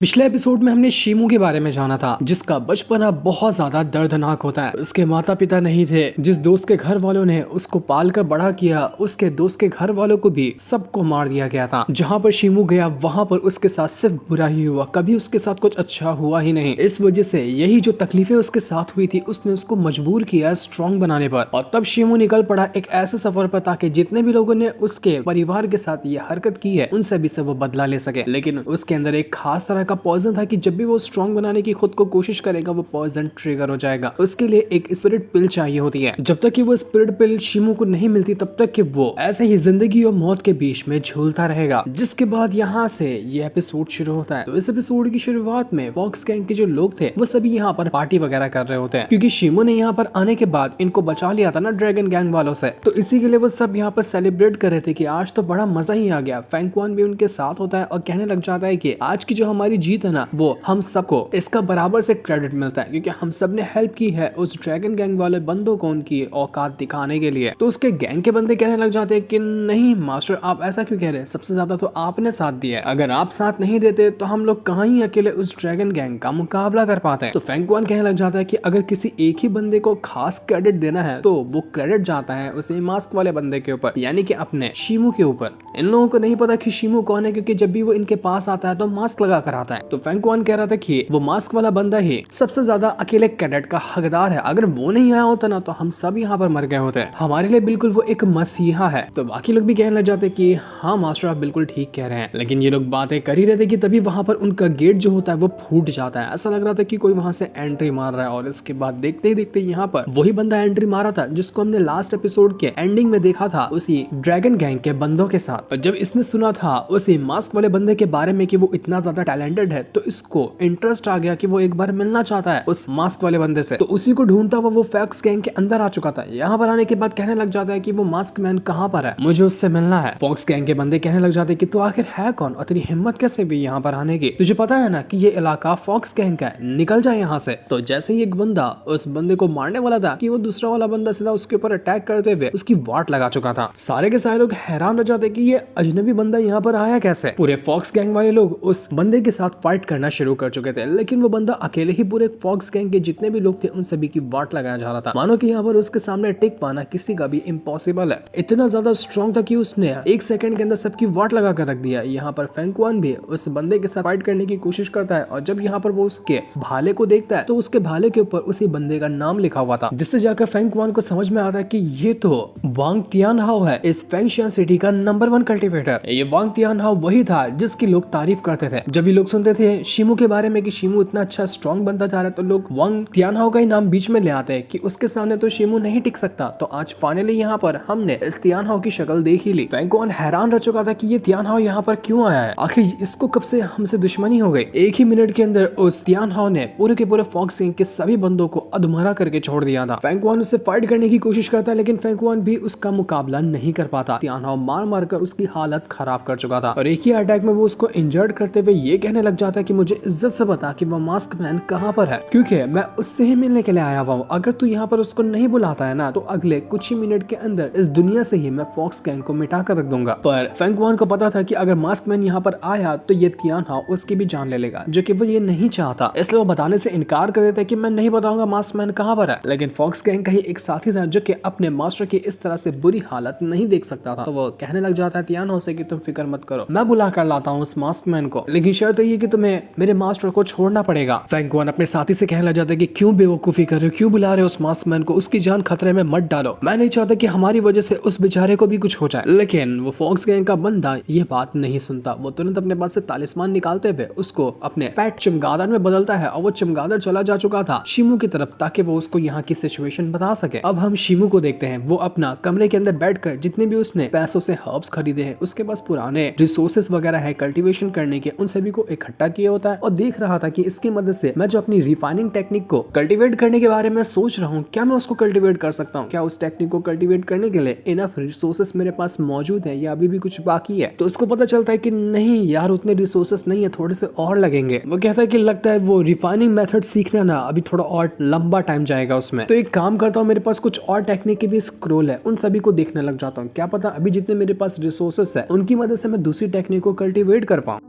पिछले एपिसोड में हमने शीमू के बारे में जाना था, जिसका बचपना बहुत ज्यादा दर्दनाक होता है। उसके माता पिता नहीं थे। जिस दोस्त के घर वालों ने उसको पाल कर बड़ा किया, उसके दोस्त के घर वालों को भी सबको मार दिया गया था। जहाँ पर शीमू गया वहाँ पर उसके साथ सिर्फ बुरा ही हुआ, कभी उसके साथ कुछ अच्छा हुआ ही नहीं। इस वजह से यही जो तकलीफें उसके साथ हुई थी, उसने उसको मजबूर किया स्ट्रॉन्ग बनाने पर। और तब शीमू निकल पड़ा एक ऐसे सफर पर ताकि जितने भी लोगों ने उसके परिवार के साथ ये हरकत की है, उनसे भी से वो बदला ले सके। लेकिन उसके अंदर एक खास तरह का पॉइजन था कि जब भी वो स्ट्रॉन्ग बनाने की खुद को कोशिश करेगा, वो पॉइजन ट्रिगर हो जाएगा। उसके लिए एक स्पिरिट पिल चाहिए होती है। जब तक कि वो स्पिरिट पिल शीमू को नहीं मिलती, तब तक कि वो ऐसे ही जिंदगी और मौत के बीच में झूलता रहेगा। जिसके बाद यहाँ से ये एपिसोड शुरू होता है। तो इस एपिसोड की शुरुआत में फॉक्स गैंग के जो लोग थे वो सभी यहाँ पर पार्टी वगैरह कर रहे होते हैं, क्योंकि शीमू ने यहाँ पर आने के बाद इनको बचा लिया था ना ड्रैगन गैंग वालों से। तो इसी के लिए वो सब यहाँ पर सेलिब्रेट कर रहे थे कि आज तो बड़ा मजा ही आ गया। फैंकवान भी उनके साथ होता है और कहने लग जाता है कि आज की जो हमारी जीत है ना, वो हम सबको इसका बराबर से क्रेडिट मिलता है, क्योंकि हम सब ने हेल्प की है उस ड्रैगन गैंग वाले बंदों को उनकी औकात दिखाने के लिए। तो उसके गैंग के बंदे कहने लग जाते हैं कि नहीं मास्टर, आप ऐसा क्यों कह रहे हैं, सबसे ज्यादा तो आपने साथ दिया है। अगर आप साथ नहीं देते तो हम लोग कहाँ ही अकेले उस ड्रैगन गैंग का मुकाबला कर पाते हैं। तो फैंकवान कहने लग जाता है कि अगर किसी एक ही बंदे को खास क्रेडिट देना है तो वो क्रेडिट जाता है उसे मास्क वाले बंदे के ऊपर, यानी कि अपने शीमू के ऊपर। इन लोगों को नहीं पता कि शीमू कौन है, क्योंकि जब भी वो इनके पास आता है तो मास्क लगा कर आता है। तो फैंकवान कह रहा था कि वो मास्क वाला बंदा ही सबसे ज्यादा अकेले कैडेट का हकदार है। अगर वो नहीं आया होता ना तो हम सब यहाँ पर मर गए होते। हमारे लिए बिल्कुल वो एक मसीहा है। तो बाकी लोग भी कहने लग जाते कि हाँ मास्टर, आप बिल्कुल ठीक कह रहे हैं। लेकिन ये लोग बातें कर ही रहे थे कि तभी वहां पर उनका गेट जो होता है वो फूट जाता है। ऐसा लग रहा था कि कोई वहां से एंट्री मार रहा है। और इसके बाद देखते ही देखते यहाँ पर वही बंदा एंट्री मारा था जिसको हमने लास्ट एपिसोड के एंडिंग में देखा था, उसी ड्रैगन गैंग के बंदों के साथ। जब इसने सुना था उसी मास्क वाले बंदे के बारे में कि वो इतना ज्यादा टैलेंटेड है, तो इसको इंटरेस्ट आ गया कि वो एक बार मिलना चाहता है उस मास्क वाले बंदे से। तो उसी को ढूंढता हुआ वो फॉक्स गैंग के अंदर आ चुका था। यहाँ पर आने के बाद कहने लग जाता है कि वो मास्क मैन कहाँ पर है, मुझे उससे मिलना है। फॉक्स गैंग के बंदे कहने लग जाते हैं कि तू आखिर है कौन और तेरी हिम्मत कैसे हुई यहाँ पर आने की, तुझे पता है ना कि ये इलाका फॉक्स गैंग का है, निकल जाए यहाँ से। तो जैसे ही एक बंदा उस बंदे को मारने वाला था कि वो दूसरा वाला बंदा सीधा उसके ऊपर अटैक करते हुए उसकी वाट लगा चुका था। सारे के सारे लोग हैरान रह जाते कि ये अजनबी बंदा यहाँ पर आया कैसे। पूरे फॉक्स गैंग वाले लोग उस बंदे के साथ फाइट करना शुरू कर चुके थे, लेकिन वो बंदा अकेले ही पूरे फॉक्स गैंग के जितने भी लोग थे उन सभी की वाट लगाया जा रहा था। मानो कि यहाँ पर उसके सामने टिक पाना किसी का भी इम्पॉसिबल है। इतना ज्यादा स्ट्रॉन्ग था कि उसने एक सेकंड के अंदर सबकी वाट लगा कर रख दिया। यहाँ पर फैंकवान भी उस बंदे के साथ फाइट करने की कोशिश करता है, और जब यहाँ पर वो उसके भाले को देखता है तो उसके भाले के ऊपर उसी बंदे का नाम लिखा हुआ था, जिससे जाकर फैंकवान को समझ में आता है कि ये तो वांग तियानहाओ है, इस फेंगशियान सिटी का नंबर 1 कल्टीवेटर। ये वांग तियानहाओ वही था जिसकी लोग तारीफ करते थे। जब भी लोग सुनते थे शीमू के बारे में कि शीमू इतना अच्छा स्ट्रॉन्ग बनता जा रहा है, तो लोग वांग तियानहाओ का ही नाम बीच में ले आते हैं कि उसके सामने तो शीमू नहीं टिक सकता। तो आज फाइनली यहाँ पर हमने इस तियानहाओ की शक्ल देख ही ली। फैंकवान हैरान रह चुका था कि ये तियानहाओ यहाँ पर क्यों आया है, आखिर इसको कब से हमसे दुश्मनी हो गई। एक ही मिनट के अंदर उस तियानहाओ ने पूरे के पूरे फॉक्स गैंग के सभी बंदों को अधमरा करके छोड़ दिया था। फैंकवान उससे फाइट करने की कोशिश करता है, लेकिन फैंकवान भी उसका मुकाबला नहीं कर पाता। तियानहाओ मार मार कर उसकी हालत खराब कर चुका था, और एक ही अटैक में वो उसको इंजर्ड करते हुए ये कहने लग जाता है कि मुझे इज्जत से बता कि वो मास्क मैन कहाँ पर है, क्योंकि मैं उससे ही मिलने के लिए आया हुआ हूँ। अगर तू यहाँ पर उसको नहीं बुलाता है ना, तो अगले कुछ ही मिनट के अंदर इस दुनिया से ही मैं फॉक्स गैंग को मिटा कर रख दूंगा। पर फैंकवान को पता था कि अगर मास्क मैन यहाँ पर आया तो ये तियानहाओ उसकी भी जान ले लेगा, जो कि वो ये नहीं चाहता। इसलिए वो बताने से इनकार कर देता है कि मैं नहीं बताऊंगा मास्क मैन कहाँ पर है। लेकिन फॉक्स गैंग का ही एक साथी था जो कि अपने मास्टर की इस तरह से बुरी हालत नहीं देख सकता था। तो वो कहने लग जाता है तियानहाओ से कि तुम फिक्र मत करो, मैं बुला कर लाता हूँ उस मास्क मैन को, लेकिन शर्त ये कि तुम्हें मेरे मास्टर को छोड़ना पड़ेगा। फैंकवान अपने साथी से कहने लग जाता है कि क्यों बेवकूफी कर रहे हो, क्यों बुला रहे हो उस मास्क मैन को, उसकी जान खतरे में मत डालो। मैं नहीं चाहता कि हमारी वजह से उस बेचारे को भी कुछ हो जाए। लेकिन वो फॉक्स गैंग का बंदा ये बात नहीं सुनता। वो तुरंत अपने पास से तालिस्मान निकालते हुए उसको अपने पेट चमगादड़ में बदलता है, और वो चमगादड़ चला जा चुका था शीमू की तरफ, ताकि वो उसको यहाँ की सिचुएशन बता सके। अब हम शीमू को देखते हैं। वो अपना कमरे के अंदर बैठकर जितने भी उसने पैसों से हर्ब्स खरीदे हैं, उसके पास पुराने रिसोर्सेस वगैरह है कल्टीवेशन करने के, उन सभी को इकट्ठा किया होता है, और देख रहा था कि इसकी मदद से मैं जो अपनी रिफाइनिंग टेक्निक को कल्टीवेट करने के बारे में सोच रहा हूँ, क्या मैं उसको कल्टीवेट कर सकता हूँ, क्या उस टेक्निक को कल्टीवेट करने के लिए इनफ रिसोर्सेस मेरे पास मौजूद है या अभी भी कुछ बाकी है। तो उसको पता चलता है कि नहीं यार, उतने रिसोर्सेस नहीं है, थोड़े से और लगेंगे। वो कहता है कि लगता है वो रिफाइनिंग मेथड सीखना ना अभी थोड़ा और लंबा टाइम जाएगा उसमें। तो एक काम करता हूँ, मेरे पास कुछ और टेक्निक के भी स्क्रोल है, उन सभी को देखने लग जाता हूँ। क्या पता अभी जितने मेरे पास रिसोर्सेस है उनकी मदद से मैं दूसरी टेक्निक को कल्टीवेट कर पाऊँ।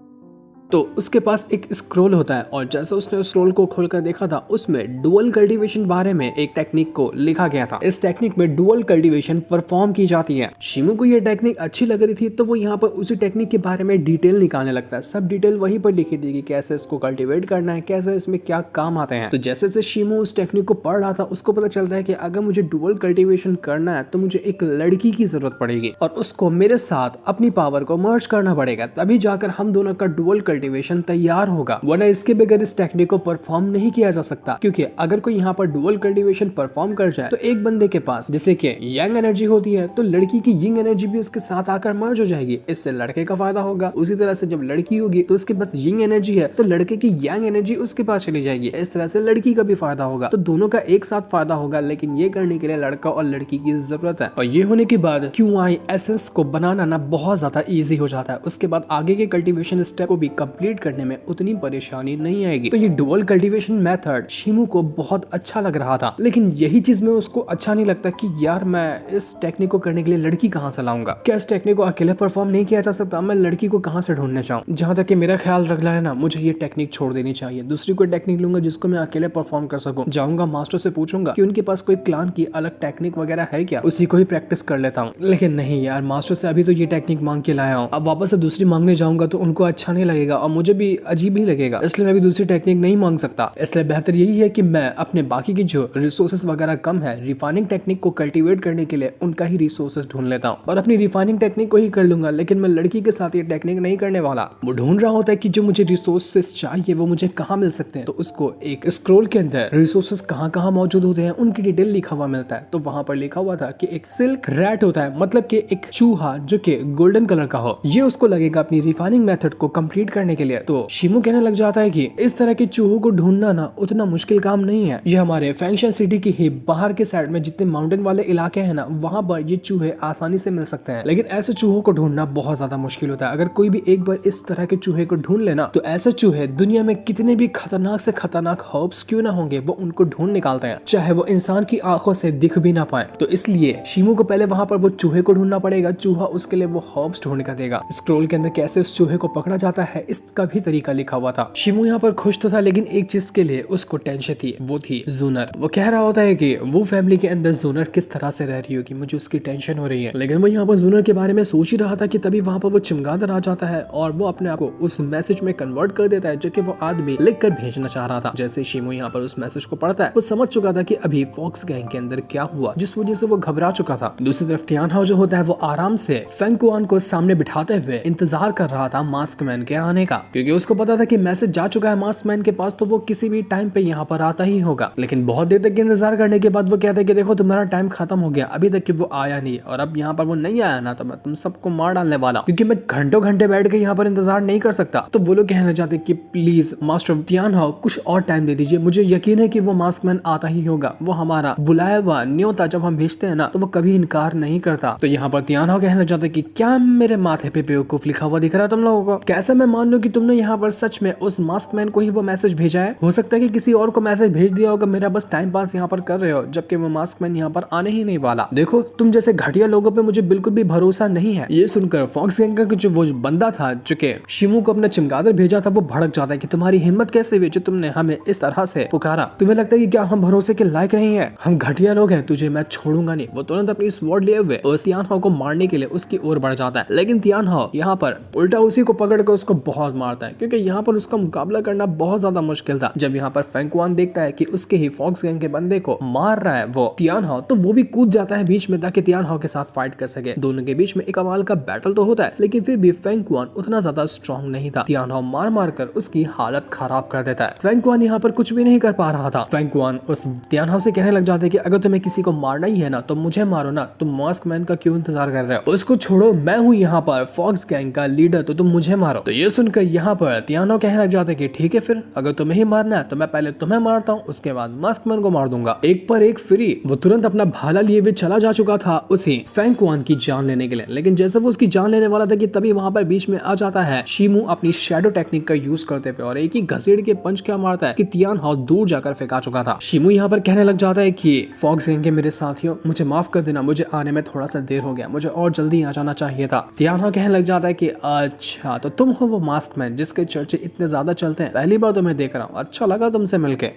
तो उसके पास एक स्क्रोल होता है और जैसे उसने उस स्क्रोल को खोलकर देखा था उसमें डुअल कल्टीवेशन बारे में एक टेक्निक को लिखा गया था। इस टेक्निक में डुअल कल्टीवेशन परफॉर्म की जाती है। शिमू को ये टेक्निक अच्छी लग रही थी तो वो यहाँ पर उसी टेक्निक के बारे में डिटेल निकालने लगता है। सब डिटेल वहीं पर लिखी थी कि कैसे इसको कल्टीवेट करना है, कैसे इसमें क्या काम आते हैं। तो जैसे जैसे शिमू उस टेक्निक को पढ़ रहा था उसको पता चलता है कि अगर मुझे डुअल कल्टीवेशन करना है तो मुझे एक लड़की की जरूरत पड़ेगी और उसको मेरे साथ अपनी पावर को मर्ज करना पड़ेगा, तभी जाकर हम दोनों का डुअल कल्टीवेशन तैयार होगा, वरना इसके बगैर इस टेक्निक को परफॉर्म नहीं किया जा सकता। क्योंकि अगर कोई यहाँ पर डुअल कल्टीवेशन परफॉर्म कर जाए तो एक बंदे के पास जैसे कि यंग एनर्जी होती है तो लड़की की यंग एनर्जी भी उसके साथ आकर मर्ज हो जाएगी। इससे लड़के का फायदा होगा। उसी तरह से जब लड़की होगी तो उसके पास यंग एनर्जी है तो लड़के की यंग एनर्जी उसके पास चली जाएगी। इस तरह से लड़की का भी फायदा होगा। तो दोनों का एक साथ फायदा होगा, लेकिन ये करने के लिए लड़का और लड़की की जरूरत है। और ये होने के बाद QI एसेंस को बनाना ना बहुत ज्यादा इजी हो जाता है। उसके बाद आगे के कल्टीवेशन स्टेप को भी कंप्लीट करने में उतनी परेशानी नहीं आएगी। तो ये डुअल कल्टीवेशन मेथड शिमू को बहुत अच्छा लग रहा था, लेकिन यही चीज में उसको अच्छा नहीं लगता कि यार मैं इस टेक्निक को करने के लिए लड़की कहाँ से लाऊंगा। क्या इस टेक्निक को अकेले परफॉर्म नहीं किया जा सकता? मैं लड़की को कहाँ से ढूंढने चाहूँ? जहाँ तक कि मेरा ख्याल रख रहा है ना, मुझे ये टेक्निक छोड़ देनी चाहिए। दूसरी कोई टेक्निक लूंगा जिसको मैं अकेले परफॉर्म कर सकूं। जाऊंगा मास्टर से पूछूंगा कि उनके पास कोई क्लान की अलग टेक्निक वगैरह है क्या, उसी को ही प्रैक्टिस कर लेता हूँ। लेकिन नहीं यार, मास्टर से अभी तो ये टेक्निक मांग के लाया हूँ, अब वापस से दूसरी मांगने जाऊंगा तो उनको अच्छा नहीं लगेगा और मुझे भी अजीब ही लगेगा। इसलिए मैं भी दूसरी टेक्निक नहीं मांग सकता। इसलिए बेहतर यही है कि मैं अपने बाकी की जो रिसोर्सेस वगैरह कम है, रिफाइनिंग टेक्निक को कल्टीवेट करने के लिए उनका ही रिसोर्सेस ढूंढ लेता हूँ और अपनी रिफाइनिंग टेक्निक को ही कर लूंगा। लेकिन मैं लड़की के साथ ये टेक्निक नहीं करने वाला। वो ढूंढ रहा होता है कि जो मुझे रिसोर्सेस चाहिए वो मुझे कहाँ मिल सकते हैं। तो उसको एक स्क्रोल के अंदर रिसोर्सेस कहाँ कहाँ मौजूद होते हैं उनकी डिटेल लिखा हुआ मिलता है। तो वहां पर लिखा हुआ था कि एक सिल्क रैट होता है, मतलब कि एक चूहा जो कि गोल्डन कलर का हो, ये उसको लगेगा अपनी रिफाइनिंग मेथड को कंप्लीट करने के लिए। तो शिमू कहने लग जाता है कि इस तरह के चूहों को ढूंढना ना उतना मुश्किल काम नहीं है। ये हमारे फैंक्शन सिटी की ही बाहर के साइड में जितने माउंटेन वाले इलाके हैं ना, वहां पर ये चूहे आसानी से मिल सकते हैं। लेकिन ऐसे चूहों को ढूंढना बहुत ज्यादा मुश्किल होता है। अगर कोई भी एक बार इस तरह के चूहे को ढूंढ लेना तो ऐसे चूहे दुनिया में कितने भी खतरनाक से खतरनाक हर्ब्स क्यों ना होंगे वो उनको ढूंढ निकालते हैं, चाहे वो इंसान की आंखों से दिख भी ना पाए। तो इसलिए शिमू को पहले वहां पर वो चूहे को ढूंढना पड़ेगा, चूहा उसके लिए वो हर्ब्स ढूंढ कर देगा। स्क्रोल के अंदर कैसे उस चूहे को पकड़ा जाता है इसका भी तरीका लिखा हुआ था। शिमू यहाँ पर खुश तो था, लेकिन एक चीज के लिए उसको टेंशन थी, वो थी जूनर। वो कह रहा होता है कि वो फैमिली के अंदर जूनर किस तरह से रह रही होगी, मुझे उसकी टेंशन हो रही है। लेकिन वो यहाँ पर जूनर के बारे में सोच ही रहा था कि तभी वहां पर वो चमगादड़ आ जाता है और वो अपने आप को उस मैसेज में कन्वर्ट कर देता है जो कि वो आदमी लिख कर भेजना चाह रहा था। जैसे शिमू यहाँ पर उस मैसेज को पढ़ता है वो समझ चुका था कि अभी फॉक्स गैंग के अंदर क्या हुआ, जिस वजह से वो घबरा चुका था। दूसरी तरफ तियान हाओ जो होता है वो आराम से फेंग कुआन को सामने बिठाते हुए इंतजार कर रहा था मास्क मैन के आने का, क्योंकि उसको पता था कि मैसेज जा चुका है मास्क मैन के पास तो वो किसी भी टाइम पे यहाँ पर आता ही होगा। लेकिन बहुत देर तक इंतजार करने के बाद वो कहता है कि देखो तुम्हारा टाइम खत्म हो गया, अभी तक कि वो आया नहीं और अब यहाँ पर वो नहीं आया ना तो मैं तुम सबको मार डालने वाला, क्योंकि मैं घंटों घंटे बैठ के यहाँ पर इंतजार नहीं कर सकता। तो वो लोग कहना चाहते कि प्लीज मास्टर तियान हाओ कुछ और टाइम दे दीजिए, मुझे यकीन है कि वो मास्क मैन आता ही होगा, वो हमारा बुलाया हुआ न्योता जब हम भेजते हैं ना तो वो कभी इनकार नहीं करता। तो यहाँ पर तियान हाओ कहना चाहते कि क्या मेरे माथे पे बेवकूफ लिखा हुआ दिख रहा है तुम लोगों को? कैसे मैं मान लूं कि तुमने यहाँ पर सच में उस मास्क मैन को ही वो मैसेज भेजा है? हो सकता है कि किसी और को मैसेज भेज दिया होगा, मेरा बस टाइम पास यहाँ पर कर रहे हो, जबकि वो मास्क मैन यहाँ पर आने ही नहीं वाला। देखो तुम जैसे घटिया लोगों पे मुझे बिल्कुल भी भरोसा नहीं है। ये सुनकर फॉक्स गैंग का जो वो बंदा था जो कि शिमू को अपना चमगादड़ भेजा था वो भड़क जाता है कि तुम्हारी हिम्मत कैसे हुई जो तुमने हमें इस तरह से पुकारा? तुम्हें लगता है कि क्या हम भरोसे के लायक नहीं है? हम घटिया लोग हैं, तुझे मैं छोड़ूंगा नहीं। वो तुरंत अपनी स्वॉर्ड लिए हुए और तियान हाओ को मारने के लिए उसकी ओर बढ़ जाता है, लेकिन तियान हाओ यहाँ पर उल्टा उसी को पकड़ कर उसको बहुत मारता है, क्योंकि यहाँ पर उसका मुकाबला करना बहुत ज्यादा मुश्किल था। जब यहाँ पर फेंग कुआन देखता है कि उसके ही फॉक्स गैंग के बंदे को मार रहा है वो तियान हाओ, तो वो भी कूद जाता है बीच में ताकि तियान हाओ के साथ फाइट कर सके। दोनों के बीच में एक कमाल का बैटल तो होता है, लेकिन फिर भी फेंग कुआन उतना ज्यादा स्ट्रॉन्ग नहीं था। तियान हाओ मार मार कर उसकी हालत खराब कर देता है। फेंग कुआन यहाँ पर कुछ भी नहीं कर पा रहा था। फेंग कुआन उस तियान हाओ से कहने लग जाते कि अगर तुम्हें किसी को मारना ही है ना तो मुझे मारो ना, तुम मास्क मैन का क्यों इंतजार कर रहे हो? उसको छोड़ो, मैं हूँ यहाँ पर फॉक्स गैंग का लीडर, तो तुम मुझे मारो। तो ये सुनकर यहाँ पर तियान हाओ कहने लग जाते कि ठीक है फिर अगर तुम्हें ही मारना है तो मैं पहले तुम्हें मारता हूँ, उसके बाद मास्क मैन को मार दूंगा। एक पर एक फ्री। वो तुरंत अपना भाला लिए हुए चला जा चुका था उसी फेंग कुआन की जान लेने के लिए, लेकिन जैसे वो उसकी जान लेने वाला था कि तभी वहां पर बीच में आ जाता है शिमू अपनी शैडो टेक्निक का यूज करते हुए और एक ही घसीट के पंच क्या मारता है कि तियान हाओ दूर जाकर फेंका चुका था। शिमू यहाँ पर कहने लग जाता है कि फॉक्स गैंग के मेरे साथियों मुझे माफ कर देना, मुझे आने में थोड़ा सा देर हो गया, मुझे और जल्दी आ जाना चाहिए था। तियान हाओ कहने लग जाता है कि अच्छा तो तुम हो वो मास्कमैन जिसके चर्चे इतने ज्यादा चलते हैं, पहली बार तुम्हें देख रहा हूँ, अच्छा लगा तुमसे मिलके।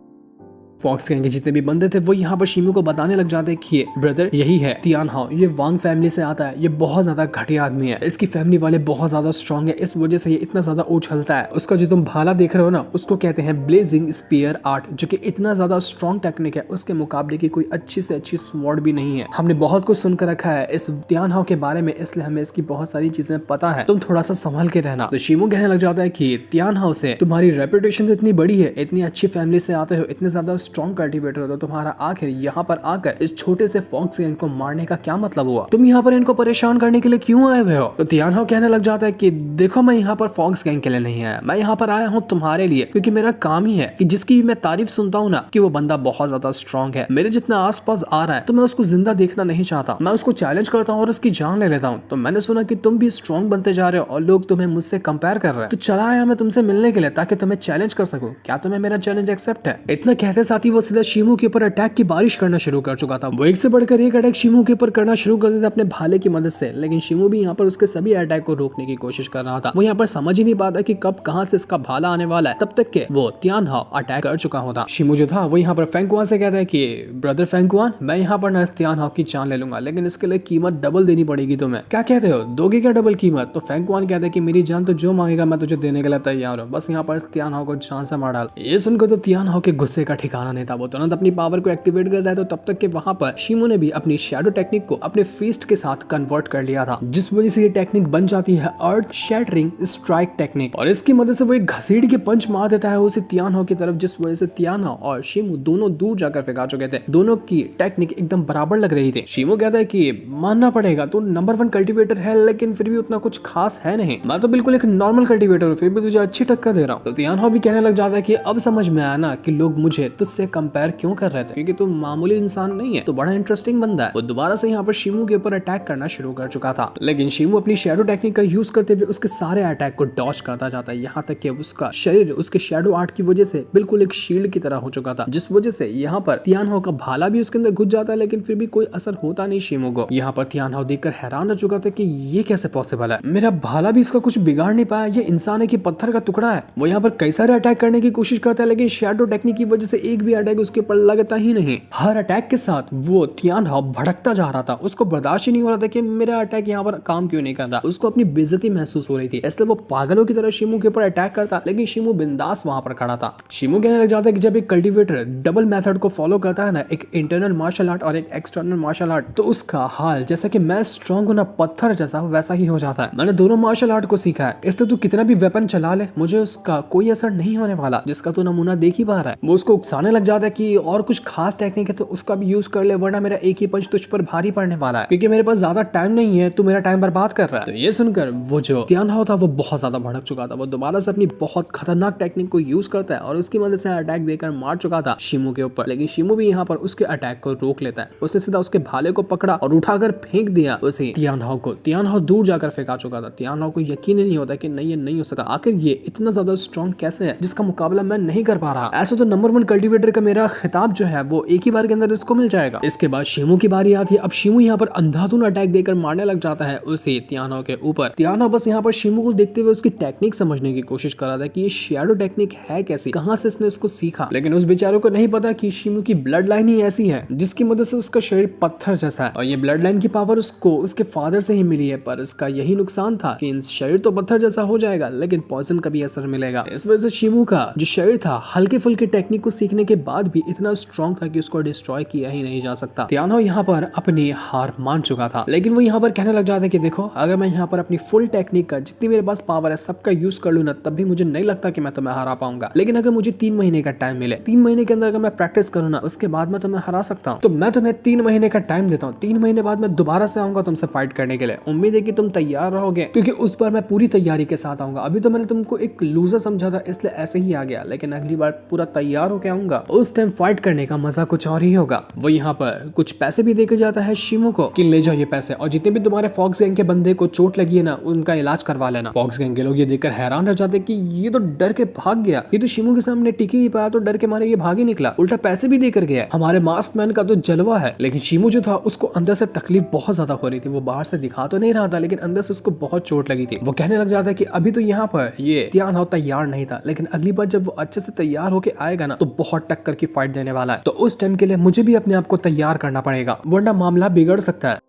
फॉक्स गैंग के जितने भी बंदे थे वो यहाँ पर शिमू को बताने लग जाते हैं कि ये ब्रदर यही है तियान हाओ, ये वांग फैमिली से आता है, ये बहुत ज्यादा घटिया आदमी है, इसकी फैमिली वाले बहुत ज्यादा स्ट्रांग है, इस वजह से ये इतना ज्यादा उछलता है। उसका जो तुम भाला देख रहे हो ना, उसको कहते हैं ब्लेजिंग स्पीयर आर्ट, जो कि इतना ज्यादा स्ट्रॉन्ग टेक्निक है, उसके मुकाबले की कोई अच्छी से अच्छी स्वॉर्ड भी नहीं है। हमने बहुत कुछ सुनकर रखा है इस तियान हाओ के बारे में, इसलिए हमें इसकी बहुत सारी चीजें पता है, तुम थोड़ा सा संभल के रहना। तो शिमू कहने लग जाता है कि तियान हाओ से तुम्हारी रेपुटेशन तो इतनी बड़ी है, इतनी अच्छी फैमिली से आते हो, इतने ज्यादा स्ट्रॉन्ग कल्टिवेटर हो, तो तुम्हारा आखिर यहाँ पर आकर इस छोटे से फॉक्स गैंग को मारने का क्या मतलब हुआ? तुम यहाँ पर इनको परेशान करने के लिए क्यों आए हुए हो? तो तियान हाओ कहने लग जाता है कि देखो मैं यहाँ पर फॉक्स गैंग के लिए नहीं आया, मैं यहाँ पर आया हूँ तुम्हारे लिए, क्योंकि मेरा काम ही है कि जिसकी भी मैं तारीफ सुनता हूँ ना कि वो बंदा बहुत ज्यादा स्ट्रॉन्ग है, मेरे जितना आसपास आ रहा है तो मैं उसको जिंदा देखना नहीं चाहता, मैं उसको चैलेंज करता हूँ और उसकी जान ले लेता हूँ। तो मैंने सुना कि तुम भी स्ट्रॉन्ग बनते जा रहे हो और लोग तुम्हें मुझसे कंपेयर कर रहे हैं, तो चला आया मैं तुमसे मिलने के लिए ताकि तुम्हें चैलेंज कर सकूं। क्या तुम्हें मेरा चैलेंज एक्सेप्ट है? इतना कहते साथ ही वो सीधा शिमू के ऊपर अटैक की बारिश करना शुरू कर चुका था। वो एक से बढ़कर एक अटैक शिमू के ऊपर करना शुरू कर देता अपने भाले की मदद से, लेकिन शिमू भी यहाँ पर उसके सभी अटैक को रोकने की कोशिश कर रहा था। वो यहाँ पर समझ ही नहीं पाता कि कब कहां से इसका भाला आने वाला है, तब तक के वो तियान हाओ अटैक कर चुका होता। शिमू जो था वो यहाँ पर फेंकुआन से कहता है कि ब्रदर फेंकुआन, मैं यहाँ पर ना तियान हाओ की जान ले लूंगा, लेकिन इसके लिए कीमत डबल देनी पड़ेगी तुम्हें। क्या कहते हो, दोगे क्या डबल कीमत? तो फेंकुआन कहता है कि मेरी जान तो जो मांगेगा मैं तुझे देने के लिए तैयार हूँ, बस यहाँ पर तियान हाओ को जान से मार डाल। ये सुनकर तो तियान हाओ के गुस्से का ठिकाना नहीं था, वो तुरंत अपनी पावर को एक्टिवेट करता है। तो तब तक के वहां पर शिमू ने भी अपनी शैडो टेक्निक को अपने फीस्ट के साथ कन्वर्ट कर लिया था, जिस वजह से ये टेक्निक बन जाती है अर्थ शैटरिंग स्ट्राइक टेक्निक, और इसकी मदद से वो एक घसीट के पंच मार देता है उसे तियान हाओ की तरफ, जिस वजह से तियान हाओ और शिमू दोनों दूर जाकर फेंका चुके थे। दोनों की टेक्निक एकदम बराबर लग रही थी। शिमू कहता है कि मानना पड़ेगा तू नंबर 1 कल्टिवेटर है, लेकिन फिर भी उतना कुछ खास है नहीं, मैं तो बिल्कुल एक नॉर्मल कल्टिवेटर हूँ, फिर भी तुझे अच्छी टक्कर दे रहा हूँ। तो तियान हाओ भी कहने लग जाता है कि अब समझ में आया ना कि लोग मुझे तुझसे कंपेयर क्यों कर रहे थे, क्योंकि तू मामूली इंसान नहीं है, तो बड़ा इंटरेस्टिंग बंदा है। वो दोबारा से यहाँ पर शिमू के ऊपर अटैक करना शुरू कर चुका था, लेकिन शिमू अपनी शैडो टेक्निक का यूज करते हुए उसके सारे अटैक को डॉज करता जाता है, यहाँ तक कि उसका शरीर उसके शैडो आर्ट की वजह से बिल्कुल एक शील्ड की तरह हो चुका था, जिस वजह से यहाँ पर तियान हाओ का भाला भी उसके अंदर घुस जाता है, लेकिन फिर भी कोई असर होता नहीं शिमू को। यहाँ पर तियान हाओ देखकर हैरान रह चुका था कि ये कैसे पॉसिबल है, मेरा भाला भी इसका कुछ बिगाड़ नहीं पाया, ये इंसान है कि पत्थर का टुकड़ा है। वो यहाँ पर कई सारे अटैक करने की कोशिश करता है, लेकिन शैडो टेक्निक की वजह से एक भी अटैक उसके ऊपर लगता ही नहीं। हर अटैक के साथ वो तियान हाओ भड़कता जा रहा था, उसको बर्दाश्त ही नहीं हो रहा था कि मेरा अटैक यहाँ पर काम क्यों नहीं कर रहा, उसको अपनी बेइज्जती महसूस हो रही थी, इसलिए वो पागलों की तरह शिमू के ऊपर अटैक करता, लेकिन शिमू बिंदास वहां पर खड़ा था। शिमू कहने लग जाता है कि जब एक कल्टिवेटर डबल मेथड को फॉलो करता है ना, एक इंटरनल मार्शल आर्ट और एक एक्सटर्नल मार्शल आर्ट, तो उसका हाल जैसा कि मैं स्ट्रॉन्ग हूं ना पत्थर जैसा, वैसा ही हो जाता है। मैंने दोनों मार्शल आर्ट को सीखा है, इसलिए तू कितना भी वेपन चला ले मुझे उसका कोई असर नहीं होने वाला, जिसका तू नमूना देख ही पा रहा है। वो उसको उकसाने लग जाता है कि और कुछ खास टेक्निक है तो उसका भी यूज कर ले, वरना मेरा एक ही पंच तुझ पर भारी पड़ने वाला है, क्योंकि मेरे पास ज्यादा टाइम नहीं है, तू मेरा टाइम बर्बाद कर रहा है। तो ये सुनकर वो जो तियान हाओ था वो बहुत ज्यादा भड़क चुका था, वो दोबारा से अपनी बहुत खतरनाक टेक्निक को यूज करता है और उसकी मदद से अटैक देकर मार चुका था शिमू के ऊपर, लेकिन शिमू भी यहाँ पर उसके अटैक को रोक लेता है। उसने सीधा उसके भाले को पकड़ा और उठाकर फेंक दिया उसे तियान हाओ को। तियान हाओ दूर जाकर फेंका चुका था। तियान हाओ को यकीन ही नहीं होता कि नहीं, ये नहीं हो सकता, आखिर ये इतना ज्यादा स्ट्रॉन्ग कैसे है जिसका मुकाबला मैं नहीं कर पा रहा। ऐसा तो नंबर 1 कल्टिवेटर का मेरा खिताब जो है वो एक ही बार के अंदर इसको मिल जाएगा। इसके बाद शिमू की बारी आती है। अब शिमू यहाँ पर अंधाधुन अटैक देकर मारने लग जाता है उसे तियान हाओ के ऊपर। तियान हाओ बस यहाँ पर शिमू को देखते हुए उसकी टेक्निक समझने की कोशिश कर रहा था कि ये शैडो टेक्निक है कैसी, कहां से इसने इसको सीखा, लेकिन उस बेचारे को नहीं पता कि शिमू की ब्लड लाइन ही ऐसी है जिसकी मदद से उसका शरीर पत्थर जैसा है, और ये ब्लड लाइन की पावर उसको उसके फादर से ही मिली है। पर इसका यही नुकसान था कि शरीर तो पत्थर जैसा हो जाएगा, लेकिन पॉइजन का भी असर मिलेगा। इस वजह से शिमू का जो शरीर था हल्के फुल्के टेक्निक को सीखने के बाद भी इतना स्ट्रॉन्ग था कि उसको डिस्ट्रॉय किया ही नहीं जा सकता। तियान हाओ यहाँ पर अपनी हार मान चुका था, लेकिन वो यहाँ पर कहने लग जाता है कि देखो, अगर मैं यहाँ पर अपनी फुल टेक्निक का जितनी मेरे पास पावर है सबका यूज कर लूँ ना, तब भी मुझे नहीं लगता कि मैं तुम्हें हरा पाऊंगा। लेकिन अगर मुझे 3 महीने का टाइम मिले, 3 महीने के अंदर अगर मैं प्रैक्टिस करूँ ना, उसके बाद मैं तुम्हें हरा सकता हूँ। तो मैं तुम्हें 3 महीने का टाइम देता हूँ। 3 महीने बाद मैं दोबारा से आऊंगा तुमसे फाइट करने के लिए। उम्मीद है कि तुम तैयार रहोगे, क्योंकि उस बार मैं पूरी तैयारी के साथ आऊंगा। अभी तो मैंने तुमको एक लूजर समझा था, इसलिए ऐसे ही आ गया, लेकिन अगली बार पूरा तैयार होके आऊंगा उस टाइम फाइट करने का मजा कुछ और ही होगा। वो यहाँ पर कुछ पैसे भी देकर जाता है शिमू को कि ले जाओ ये पैसे, और जितने भी तुम्हारे फॉक्स गैंग के बंदे को चोट लगी है ना उनका इलाज करवा लेना। फॉक्स गैंग के लोग ये देखकर हैरान रह जाते कि ये तो डर के भाग गया, ये तो शिमू के सामने टिक ही नहीं पाया, तो डर के मारे ये भाग ही निकला, उल्टा पैसे भी देकर गया। हमारे मास्क मैन का तो जलवा है। लेकिन शिमू जो था उसको अंदर से तकलीफ बहुत ज्यादा हो रही थी। वो बाहर से दिखा तो नहीं रहा था लेकिन अंदर से उसको बहुत चोट लगी थी। वो कहने लग जाता है कि अभी तो यहाँ पर ये ध्यान तैयार नहीं था, लेकिन अगली बार जब वो अच्छे से तैयार होके आएगा ना तो बहुत टक्कर की फाइट देने वाला है। तो उस टाइम के लिए मुझे भी अपने आप को तैयार करना पड़ेगा वरना मामला बिगड़ सकता है।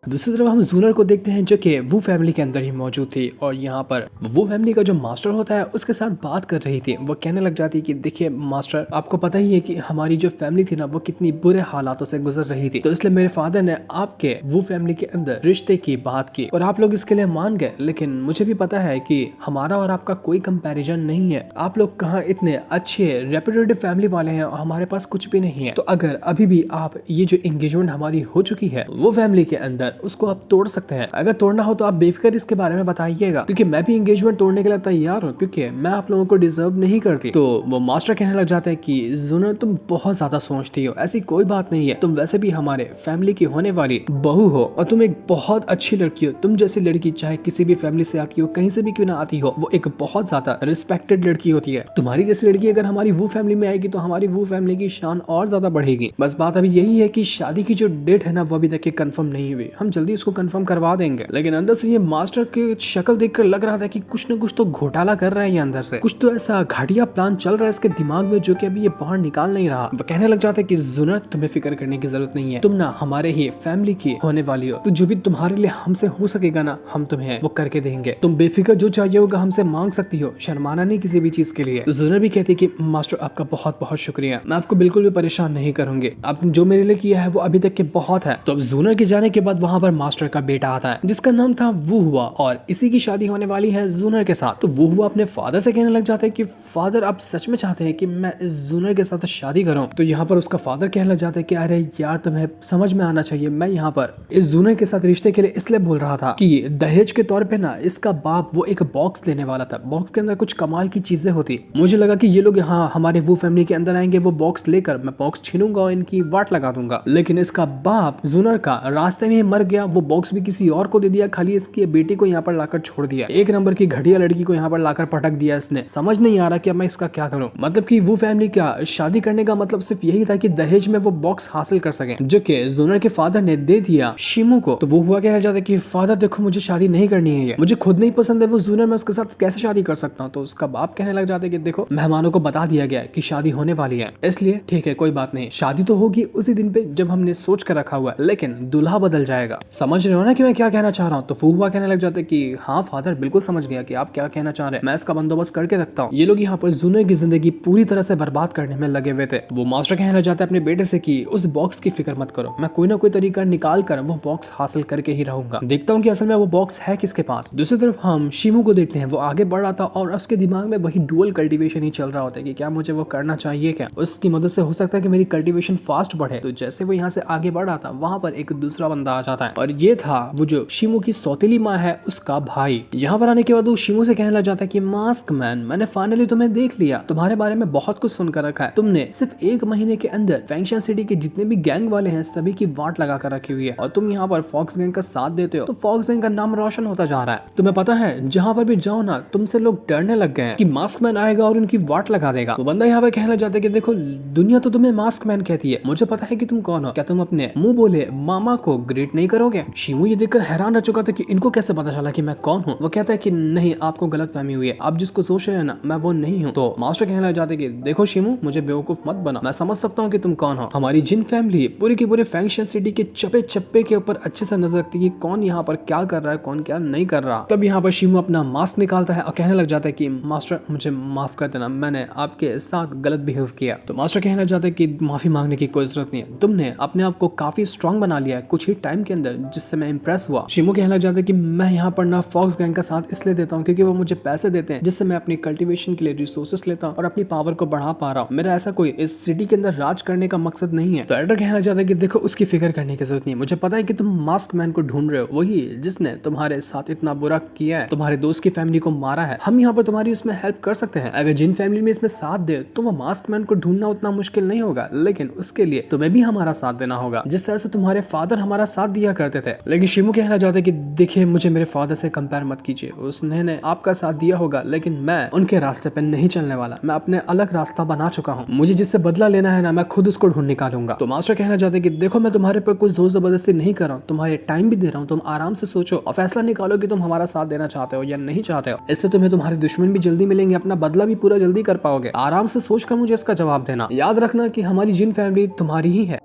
दूसरी तरफ हम जूनर को देखते हैं जो कि वो फैमिली के अंदर ही मौजूद थी, और यहाँ पर वो फैमिली का जो मास्टर होता है उसके साथ बात कर रही थी। वो कहने लग जाती है कि देखिए मास्टर, आपको पता ही है कि हमारी जो फैमिली थी ना वो कितनी बुरे हालातों से गुजर रही थी, तो इसलिए मेरे फादर ने आपके वो फैमिली के अंदर रिश्ते की बात की और आप लोग इसके लिए मान गए। लेकिन मुझे भी पता है कि हमारा और आपका कोई कंपैरिजन नहीं है। आप लोग कहाँ इतने अच्छे रेप्यूटेड फैमिली वाले हैं और हमारे पास कुछ भी नहीं है। तो अगर अभी भी आप ये जो एंगेजमेंट हमारी हो चुकी है वो फैमिली के अंदर, उसको आप तोड़ सकते हैं। अगर तोड़ना हो तो आप बेफिक्र इसके बारे में बताइएगा, क्योंकि मैं भी एंगेजमेंट तोड़ने के लिए तैयार हूँ, क्योंकि मैं आप लोगों को डिजर्व नहीं करती। तो वो मास्टर कहने लग जाता है कि जूनर, तुम बहुत ज्यादा सोचती हो, ऐसी कोई बात नहीं है। तुम वैसे भी हमारे फैमिली की होने वाली बहू हो और तुम एक बहुत अच्छी लड़की हो। तुम जैसी लड़की चाहे किसी भी फैमिली से आती हो, कहीं से भी क्यों ना आती हो, वो एक बहुत ज्यादा रिस्पेक्टेड लड़की होती है। तुम्हारी जैसी लड़की अगर हमारी वो फैमिली में आएगी तो हमारी वो फैमिली की शान और ज्यादा बढ़ेगी। बस बात अभी यही है कि शादी की जो डेट है ना वो अभी तक कंफर्म नहीं हुई, हम जल्दी इसको कंफर्म करवा देंगे। लेकिन अंदर से ये मास्टर की शक्ल देखकर लग रहा था कि कुछ न कुछ तो घोटाला कर रहा है ये अंदर से, कुछ तो ऐसा घटिया प्लान चल रहा है इसके दिमाग में जो कि अभी ये बाहर निकाल नहीं रहा। वो कहने लग जाता है कि जुनर, तुम्हें फिक्र करने की जरूरत नहीं है, तुम ना हमारे ही फैमिली की होने वाली हो, तो जो भी तुम्हारे लिए हमसे हो सकेगा ना हम तुम्हें वो करके देंगे। तुम बेफिक्र जो चाहिए होगा हमसे मांग सकती हो, शर्माना नहीं किसी भी चीज के लिए। तो जुनर भी कहती कि मास्टर आपका बहुत बहुत शुक्रिया, मैं आपको बिल्कुल भी परेशान नहीं करूंगी, आपने जो मेरे लिए किया है वो अभी तक के बहुत है। तो अब जुनर के जाने के बाद वहाँ पर मास्टर का बेटा आता है जिसका नाम था वो हुआ, और इसी की शादी होने वाली है जूनर के साथ। तो वो हुआ अपने फादर से कहने लग जाता है कि फादर, आप सच में चाहते हैं कि मैं इस जूनर के साथ शादी करूं? तो यहाँ पर उसका फादर कहने लग जाता है कि अरे यार, तुम्हें समझ में आना चाहिए, मैं यहाँ पर इस जूनर के साथ रिश्ते के लिए इसलिए बोल रहा था कि दहेज के तौर पे ना इसका बाप वो एक बॉक्स देने वाला था। बॉक्स के अंदर कुछ कमाल की चीजें होती, मुझे लगा कि ये लोग यहाँ हमारे वो फैमिली के अंदर आएंगे, वो बॉक्स लेकर मैं बॉक्स छीनूंगा और इनकी वाट लगा दूंगा। लेकिन इसका बाप जूनर का रास्ते में मर गया, वो बॉक्स भी किसी और को दे दिया, खाली इसकी बेटी को यहाँ पर लाकर छोड़ दिया। एक नंबर की घटिया लड़की को यहाँ पर लाकर पटक दिया इसने। समझ नहीं आ रहा कि मैं इसका क्या करूं। मतलब कि वो फैमिली का शादी करने का मतलब सिर्फ यही था कि दहेज में वो बॉक्स हासिल कर सके, जो कि जूनर के फादर ने दे दिया शिमू को। तो वो हुआ कहना चाहता है कि फादर देखो, मुझे शादी नहीं करनी है, मुझे खुद नहीं पसंद है वो जूनर, मैं उसके साथ कैसे शादी कर सकता हूँ? तो उसका बाप कहने लग जाता है कि देखो, मेहमानों को बता दिया गया है कि शादी होने वाली है, इसलिए ठीक है, कोई बात नहीं, शादी तो होगी उसी दिन पे जब हमने सोच कर रखा हुआ है, लेकिन दूल्हा बदल जाएगा। समझ रहे हो ना कि मैं क्या कहना चाह रहा हूँ? तो फूहुआ कहने लग जाते कि हाँ फादर, बिल्कुल समझ गया कि आप क्या कहना चाह रहे हैं, मैं इसका बंदोबस्त करके रखता हूँ। ये लोग यहाँ पर जूनर की जिंदगी पूरी तरह से बर्बाद करने में लगे हुए थे। वो मास्टर कहने लग जाता है अपने बेटे से कि उस बॉक्स की फिक्र मत करो, मैं कोई ना कोई तरीका निकाल कर वो बॉक्स हासिल करके ही रहूंगा, देखता हूँ कि असल में वो बॉक्स है किसके पास। दूसरी तरफ हम शिमू को देखते हैं, वो आगे बढ़ रहा था और उसके दिमाग में वही डुअल कल्टीवेशन ही चल रहा होता है कि क्या मुझे वो करना चाहिए, क्या उसकी मदद से हो सकता है कि मेरी कल्टीवेशन फास्ट बढ़े। तो जैसे वो यहाँ से आगे बढ़ रहा था, वहां पर एक दूसरा बंदा आ जाता है और ये था वो जो शिमू की सौतेली माँ है उसका भाई। यहाँ पर आने के बाद वो शिमू से कहने लग जाता है कि मास्क मैन, मैंने फाइनली तुम्हें देख लिया, तुम्हारे बारे में बहुत कुछ सुनकर रखा है, तुमने सिर्फ 1 महीने के अंदर फैंक्शन सिटी के जितने भी गैंग वाले हैं सभी की वाट लगा कर रखी हुई है, और तुम यहाँ पर फॉक्स गैंग का साथ देते हो, तो फॉक्स गैंग का नाम रोशन होता जा रहा है। तुम्हें पता है जहाँ पर भी जाओ ना, तुमसे लोग डरने लग गए हैं कि मास्क मैन आएगा और उनकी वाट लगा देगा। वो बंदा यहाँ पर कहने लग जाता है कि देखो, दुनिया तो तुम्हें मास्क मैन कहती है, मुझे पता है कि तुम कौन हो, क्या तुम अपने मुंह बोले मामा को ग्रेट नहीं करोगे? शिमू ये देखकर हैरान रह चुका था कि इनको कैसे पता चला कि मैं कौन हूँ। वो कहता है कि नहीं, आपको गलत फहमी हुई है, आप जिसको सोच रहे हैं ना, मैं वो नहीं हूँ। तो मास्टर कहने लग जाते हैं कि देखो शिमू, मुझे बेवकूफ मत बना, मैं समझ सकता हूँ कि तुम कौन हो। हमारी जिन फैमिली पूरे के पूरे फैंक्शन सिटी के चप्पे चप्पे के ऊपर अच्छे से नजर रखती है कि कौन यहाँ पर क्या कर रहा है, कौन क्या नहीं कर रहा। तब यहाँ पर शिमू अपना मास्क निकालता है और कहने लग जाता है कि मास्टर, मुझे माफ कर देना, मैंने आपके साथ गलत बिहेव किया। तो मास्टर कहना चाहता है कि माफी मांगने की कोई जरूरत नहीं है, तुमने अपने आप को काफी स्ट्रांग बना लिया है, कुछ ही टाइम के अंदर, जिससे मैं इंप्रेस हुआ। शिमू कहने लग जाता है कि मैं यहाँ पर ना फॉक्स गैंग का साथ इसलिए देता हूँ क्योंकि वो मुझे पैसे देते हैं, जिससे मैं अपनी कल्टीवेशन के लिए रिसोर्सेस लेता हूँ और अपनी पावर को बढ़ा पा रहा हूँ। मेरा ऐसा कोई इस सिटी के अंदर राज करने का मकसद नहीं है। तो एल्डर कहना चाहता है कि देखो, उसकी फिक्र करने की जरूरत नहीं है, मुझे पता है कि तुम मास्क मैन को ढूंढ रहे हो, वही जिसने तुम्हारे साथ इतना बुरा किया है, तुम्हारे दोस्त की फैमिली को मारा है। हम यहाँ पर तुम्हारी उसमें हेल्प कर सकते हैं। अगर जिन फैमिली में इसमें साथ दे तो वो मास्क मैन को ढूंढना उतना मुश्किल नहीं होगा, लेकिन उसके लिए तुम्हें भी हमारा साथ देना होगा, जिस तरह से तुम्हारे फादर हमारा साथ दिया करते थे। लेकिन शिमू कहना चाहता है कि देखिए, मुझे मेरे फादर से कंपेयर मत कीजिए, उसने आपका साथ दिया होगा, लेकिन मैं उनके रास्ते पे नहीं चलने वाला। मैं अपने अलग रास्ता बना चुका हूँ, मुझे जिससे बदला लेना है ना, मैं खुद उसको ढूंढ निकालूंगा। तो मास्टर कहना चाहते हैं कि देखो, मैं तुम्हारे पर कुछ जोर जबरदस्ती नहीं कर रहा हूँ, तुम्हारे टाइम भी दे रहा हूँ, तुम आराम से सोचो और फैसला निकालो कि तुम हमारा साथ देना चाहते हो या नहीं चाहते हो। इससे तुम्हें तुम्हारे दुश्मन भी जल्दी मिलेंगे, अपना बदला भी पूरा जल्दी कर पाओगे। आराम से सोचकर मुझे इसका जवाब देना। याद रखना कि हमारी जिन फैमिली तुम्हारी ही है।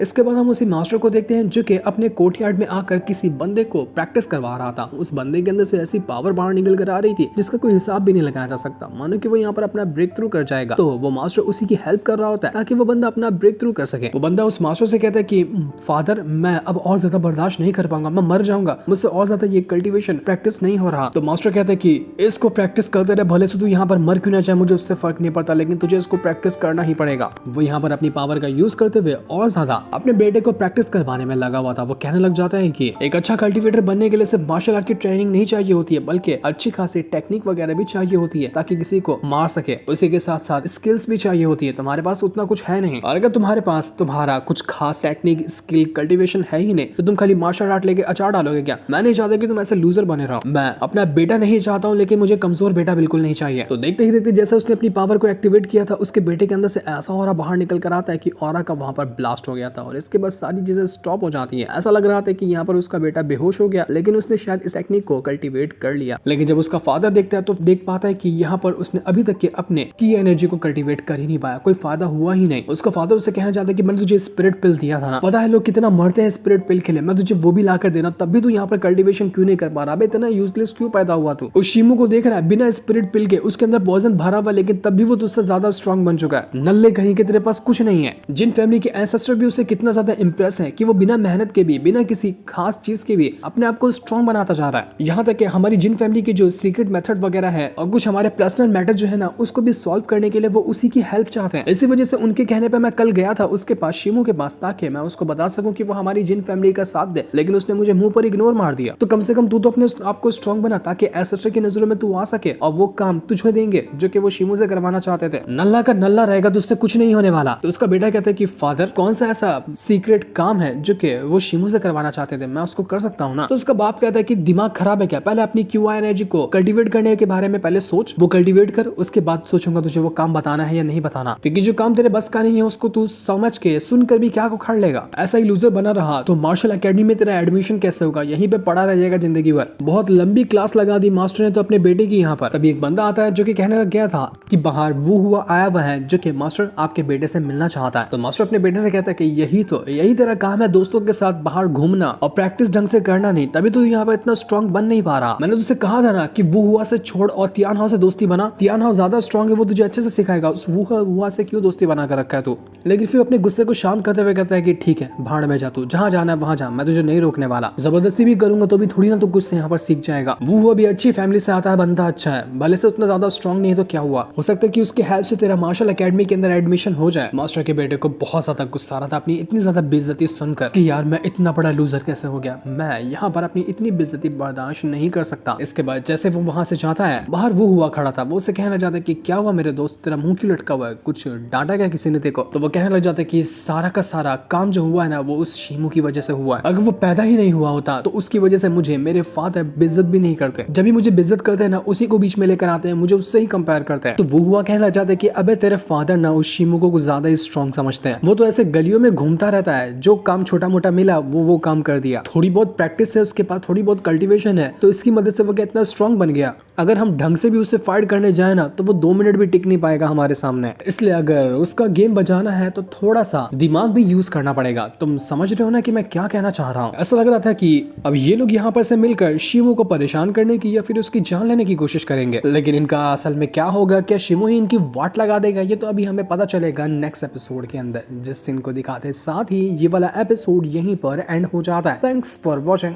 इसके बाद हम उसी मास्टर को देखते हैं जो कि अपने कोर्टयार्ड में आकर किसी बंदे को प्रैक्टिस करवा रहा था। उस बंदे के अंदर से ऐसी पावर बाहर निकल कर आ रही थी जिसका कोई हिसाब भी नहीं लगाया जा सकता, मानो कि वो यहाँ पर अपना ब्रेक थ्रू कर जाएगा। तो वो मास्टर उसी की हेल्प कर रहा होता है ताकि वो बंदा अपना ब्रेक थ्रू कर सके। वो बंदा उस मास्टर से कहता है कि फादर, मैं अब और ज्यादा बर्दाश्त नहीं कर पाऊंगा, मैं मर जाऊंगा, मुझसे और ज्यादा ये कल्टिवेशन प्रैक्टिस नहीं हो रहा। तो मास्टर कहता है कि इसको प्रैक्टिस करते रहे, भले से तू यहाँ पर मर क्यों ना जाए, मुझे उससे फर्क नहीं पड़ता, लेकिन तुझे इसको प्रैक्टिस करना ही पड़ेगा। वो यहाँ पर अपनी पावर का यूज करते हुए और ज्यादा अपने बेटे को प्रैक्टिस करवाने में लगा हुआ था। वो कहने लग जाता है कि एक अच्छा कल्टीवेटर बनने के लिए सिर्फ मार्शल आर्ट की ट्रेनिंग नहीं चाहिए होती है, बल्कि अच्छी खासी टेक्निक वगैरह भी चाहिए होती है ताकि किसी को मार सके। उसी के साथ साथ स्किल्स भी चाहिए होती है। तुम्हारे पास उतना कुछ है नहीं, और अगर तुम्हारे पास तुम्हारा कुछ खास टेक्निक, स्किल, कल्टीवेशन है ही नहीं, तो तुम खाली मार्शल आर्ट लेके अचार डालोगे क्या? मैं नहीं चाहता कि तुम ऐसे लूजर बने रहो। मैं अपना बेटा नहीं चाहता हूँ, लेकिन मुझे कमजोर बेटा बिल्कुल नहीं चाहिए। तो देखते ही देखते जैसे उसने अपनी पावर को एक्टिवेट किया था, उसके बेटे के अंदर से ऐसा ऑरा बाहर निकल कर आता है कि ऑरा का वहां पर ब्लास्ट हो गया था और इसके बाद सारी चीजें स्टॉप हो जाती है। ऐसा लग रहा था कि यहाँ पर उसका बेटा बेहोश हो गया, लेकिन उसने शायद इस टेक्निक को कल्टीवेट कर लिया। लेकिन जब उसका फादर देखता है तो देख पाता है कि यहाँ पर उसने अभी तक के अपने की एनर्जी को कल्टीवेट कर ही नहीं पाया, कोई फायदा हुआ ही नहीं। उसका फादर उससे कहना चाहता है कि मैंने तुझे स्पिरिट पिल दिया था ना, पता है लोग कितना मरते हैं स्पिरिट पिल के लिए, मैं तुझे वो भी ला कर देना, तब भी तू यहाँ पर कल्टीवेशन क्यों नहीं कर पा रहा? इतना यूजलेस क्यों पैदा हुआ तू? उस शिमू को देख रहा है बिना स्पिरिट पिल के, उसके अंदर पॉइजन भरा हुआ, लेकिन तब भी वो तुझसे ज्यादा स्ट्रॉन्ग बन चुका है। नल्ले कहीं के तेरे पास कुछ नहीं है। जिन फैमिली के एंसेस्टर भी उससे कितना ज्यादा इंप्रेस है कि वो बिना मेहनत के भी, बिना किसी खास चीज के भी अपने आप को स्ट्रॉन्ग बनाता जा रहा है। यहाँ तक कि हमारी जिन फैमिली की जो सीक्रेट मेथड वगैरह है और कुछ हमारे पर्सनल मैटर जो है ना, उसको भी सॉल्व करने के लिए वो उसी की हेल्प चाहते हैं। इसी वजह से उनके कहने पे मैं कल गया था उसके पास, शिमू के पास, ताकि मैं उसको बता सकूं कि वो हमारी जिन फैमिली का साथ दे, लेकिन उसने मुझे मुंह पर इग्नोर मार दिया। तो कम से कम तू तो अपने आप को स्ट्रॉन्ग बना ताकि एंसेस्टर की नजरों में तू आ सके, और वो काम तुझे देंगे जो कि वो शिमू से करवाना चाहते थे। नल्ला का नल्ला रहेगा, तुझसे कुछ नहीं होने वाला। तो उसका बेटा कहता है कि फादर, कौन सा ऐसा सीक्रेट काम है जो कि वो शिमू से करवाना चाहते थे, मैं उसको कर सकता हूँ ना? तो उसका बाप कहता है कि दिमाग खराब है क्या? पहले अपनी क्यूआई एनर्जी को कल्टीवेट करने के बारे में पहले सोच, वो कल्टीवेट कर, उसके बाद सोचूंगा तुझे वो काम बताना है या नहीं बताना, क्योंकि जो काम तेरे बस का नहीं है उसको तू समझ के सुनकर भी क्या उखाड़ लेगा। ऐसा ही लूजर बना रहा तो मार्शल एकेडमी में तेरा एडमिशन कैसे होगा? यहीं पे पड़ा रह जाएगा जिंदगी भर। बहुत लंबी क्लास लगा दी मास्टर ने तो अपने बेटे की यहाँ पर। तभी एक बंदा आता है जो कि कहने लग गया था कि बाहर वो हुआ आया हुआ है जो कि मास्टर आपके बेटे से मिलना चाहता है। तो मास्टर अपने बेटे से कहता है कि यही तेरा काम है, दोस्तों के साथ बाहर घूमना और प्रैक्टिस ढंग से करना नहीं, तभी तो यहाँ पर इतना स्ट्रॉन्ग बन नहीं पा रहा। मैंने तुझसे कहा था ना कि वो हुआ से छोड़ और तियान हाउ से दोस्ती बना। तियान हाउ ज्यादा स्ट्रॉन्ग है, वो तुझे अच्छे से सिखाएगा। उस वो हुआ से क्यों दोस्ती बना कर रखा है तू? लेकिन फिर अपने गुस्से को शांत करते हुए कहता है कि ठीक है, भाड़ में जा, तू जहाँ जाना है वहाँ जा, मैं तुझे नहीं रोकने वाला। जबरदस्ती भी करूंगा तो भी थोड़ी ना तो कुछ से यहाँ पर सीख जाएगा। वो हुआ भी अच्छी फैमिली से आता है, बंदा अच्छा है, भले से उतना ज्यादा स्ट्रॉन्ग नहीं है तो क्या हुआ, हो सकता है कि उसके हेल्प से तेरा मार्शल एकेडमी के अंदर एडमिशन हो जाए। मास्टर के बेटे को बहुत ज्यादा गुस्सा आ रहा था अपनी इतनी ज्यादा बेइज्जती सुनकर कि यार मैं इतना बड़ा लूजर कैसे हो गया, मैं यहाँ पर अपनी इतनी बेइज्जती बर्दाश्त नहीं कर सकता। इसके बाद जैसे वो वहां से जाता है, बाहर वो हुआ खड़ा था, वो उसे कहना चाहता है कि क्या हुआ मेरे दोस्त, तेरा मुंह क्यों लटका हुआ है, कुछ डांटा क्या किसी ने तेरे को? तो वो कहने लग जाता है कि सारा का सारा काम जो हुआ है ना, वो उस शिमू की वजह से हुआ है। अगर वो पैदा ही नहीं हुआ होता तो उसकी वजह से मुझे मेरे फादर बेइज्जत भी नहीं करते। जब भी मुझे बेइज्जत करते हैं ना, उसी को बीच में लेकर आते हैं, मुझे उससे ही कंपेयर करते हैं। तो वो हुआ कहना चाहता है कि अबे तेरे फादर ना उस शिमू को कुछ ज्यादा ही स्ट्रॉन्ग समझते हैं। वो तो ऐसे गलियों में घूमता रहता है, जो काम छोटा मोटा मिला वो काम कर दिया। थोड़ी बहुत प्रैक्टिस है उसके पास, थोड़ी बहुत कल्टीवेशन है, तो इसकी मदद से वो इतना स्ट्रॉन्ग बन गया। अगर हम ढंग से भी उससे फाइट करने जाए ना, तो वो 2 मिनट भी टिक नहीं पाएगा हमारे सामने। इसलिए अगर उसका गेम बजाना है तो थोड़ा सा दिमाग भी यूज करना पड़ेगा। तुम समझ रहे हो ना कि मैं क्या कहना चाह रहा हूँ? ऐसा लग रहा था कि अब ये लोग यहाँ पर से मिलकर शिमू को परेशान करने की या फिर उसकी जान लेने की कोशिश करेंगे, लेकिन इनका असल में क्या होगा? क्या शिमू ही इनकी वाट लगा देगा? ये तो अभी हमें पता चलेगा नेक्स्ट एपिसोड के अंदर, जिस सीन को दिखाते साथ ही ये वाला एपिसोड यहीं पर एंड हो जाता है। Thanks for watching.